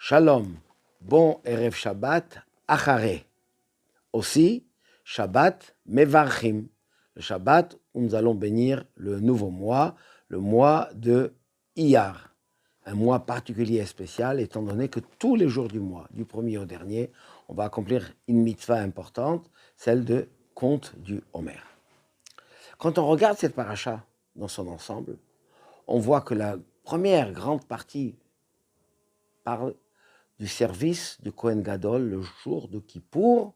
Shalom, bon Erev Shabbat, Acharé. Aussi, Shabbat, Mevarchim. Le Shabbat où nous allons bénir le nouveau mois, le mois de Iyar. Un mois particulier et spécial, étant donné que tous les jours du mois, du premier au dernier, on va accomplir une mitzvah importante, celle de Conte du Homer. Quand on regarde cette paracha dans son ensemble, on voit que la première grande partie parle du service du Kohen Gadol le jour de Kippour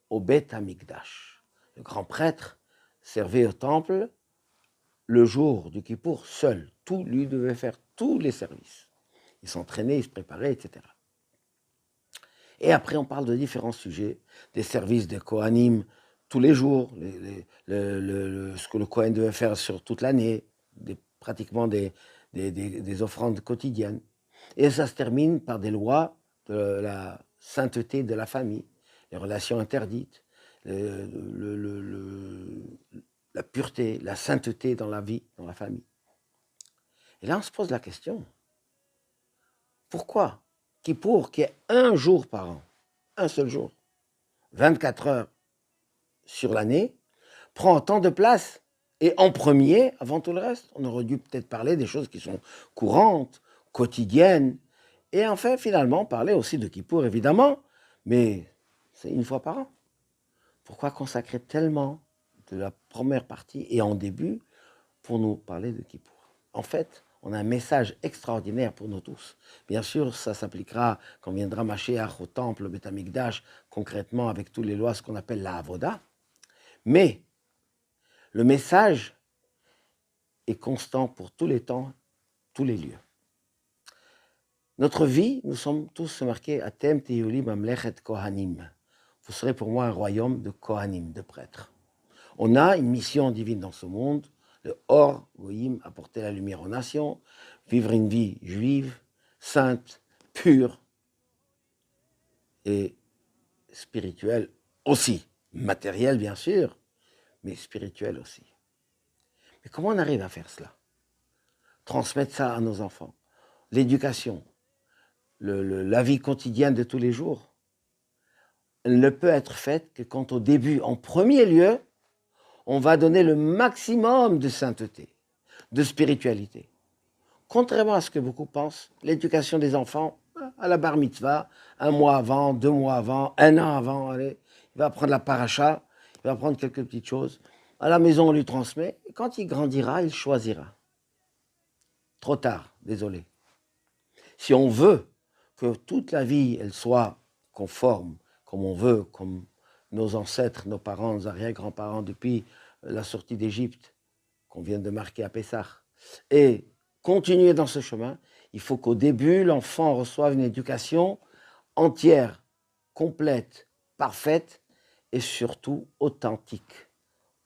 au Beth Amikdash. Le grand prêtre servait au temple le jour du Kippour seul. Tout lui devait faire tous les services. Il s'entraînait, il se préparait, etc. Et après, on parle de différents sujets, des services des Kohanim tous les jours, ce que le Kohen devait faire sur toute l'année, pratiquement des offrandes quotidiennes. Et ça se termine par des lois de la sainteté de la famille, les relations interdites, la pureté, la sainteté dans la vie, dans la famille. Et là, on se pose la question, pourquoi Kippour, qui est un jour par an, un seul jour, 24 heures sur l'année, prend autant de place et en premier avant tout le reste? On aurait dû peut-être parler des choses qui sont courantes, quotidiennes, et enfin, finalement, parler aussi de Kippour, évidemment, mais c'est une fois par an. Pourquoi consacrer tellement de la première partie et en début pour nous parler de Kippour? En fait, on a un message extraordinaire pour nous tous. Bien sûr, ça s'appliquera quand viendra Mashiach au temple, au Beth Amikdash, concrètement avec toutes les lois, ce qu'on appelle la Avoda. Mais le message est constant pour tous les temps, tous les lieux. Notre vie, nous sommes tous marqués Atem Teyuli Mamlechet Kohanim. Vous serez pour moi un royaume de Kohanim, de prêtres. On a une mission divine dans ce monde, le Or Goïm, apporter la lumière aux nations, vivre une vie juive, sainte, pure et spirituelle aussi. Matérielle bien sûr, mais spirituelle aussi. Mais comment on arrive à faire cela? Transmettre ça à nos enfants. L'éducation, la vie quotidienne de tous les jours, elle ne peut être faite que quand au début, en premier lieu, on va donner le maximum de sainteté, de spiritualité. Contrairement à ce que beaucoup pensent, l'éducation des enfants, à la bar mitzvah, 1 mois avant, 2 mois avant, 1 an avant, allez, il va apprendre la paracha, il va apprendre quelques petites choses. À la maison, on lui transmet, et quand il grandira, il choisira. Trop tard, désolé. Si on veut que toute la vie, elle soit conforme, comme on veut, comme nos ancêtres, nos parents, nos arrière-grands-parents, depuis la sortie d'Égypte, qu'on vient de marquer à Pessah, et continuer dans ce chemin, il faut qu'au début, l'enfant reçoive une éducation entière, complète, parfaite, et surtout authentique.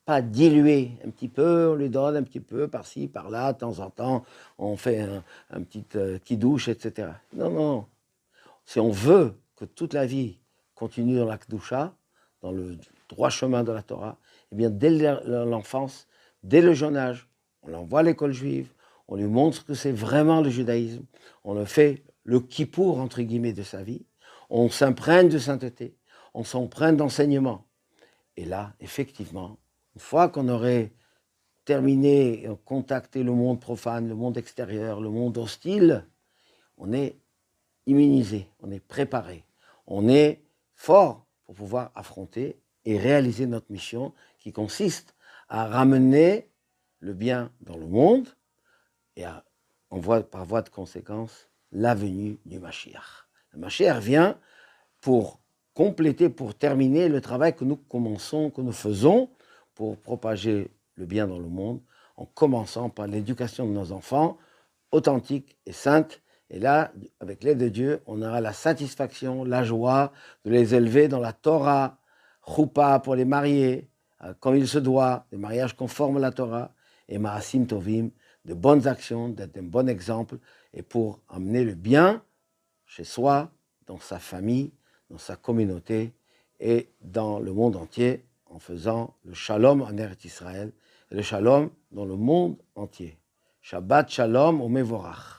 Pas diluée, un petit peu, on lui donne un petit peu par-ci, par-là, de temps en temps, on fait un petit kidouche, etc. Non, non. Si on veut que toute la vie continue dans la Kedusha, dans le droit chemin de la Torah, eh bien, dès l'enfance, dès le jeune âge, on l'envoie à l'école juive, on lui montre que c'est vraiment le judaïsme, on le fait le kippour, entre guillemets, de sa vie, on s'imprègne de sainteté, on s'imprègne d'enseignement. Et là, effectivement, une fois qu'on aurait terminé, contacté le monde profane, le monde extérieur, le monde hostile, on est immunisé, on est préparé, on est fort pour pouvoir affronter et réaliser notre mission qui consiste à ramener le bien dans le monde et par voie de conséquence, la venue du Mashiach. Le Mashiach vient pour compléter, pour terminer le travail que nous commençons, que nous faisons pour propager le bien dans le monde, en commençant par l'éducation de nos enfants, authentique et sainte. Et là, avec l'aide de Dieu, on aura la satisfaction, la joie de les élever dans la Torah, choupa pour les marier, comme il se doit, des mariages conformes à la Torah, et Maasim Tovim, de bonnes actions, d'être un bon exemple, et pour amener le bien chez soi, dans sa famille, dans sa communauté, et dans le monde entier, en faisant le shalom en Eretz Israël, et le shalom dans le monde entier. Shabbat shalom au Mevorach.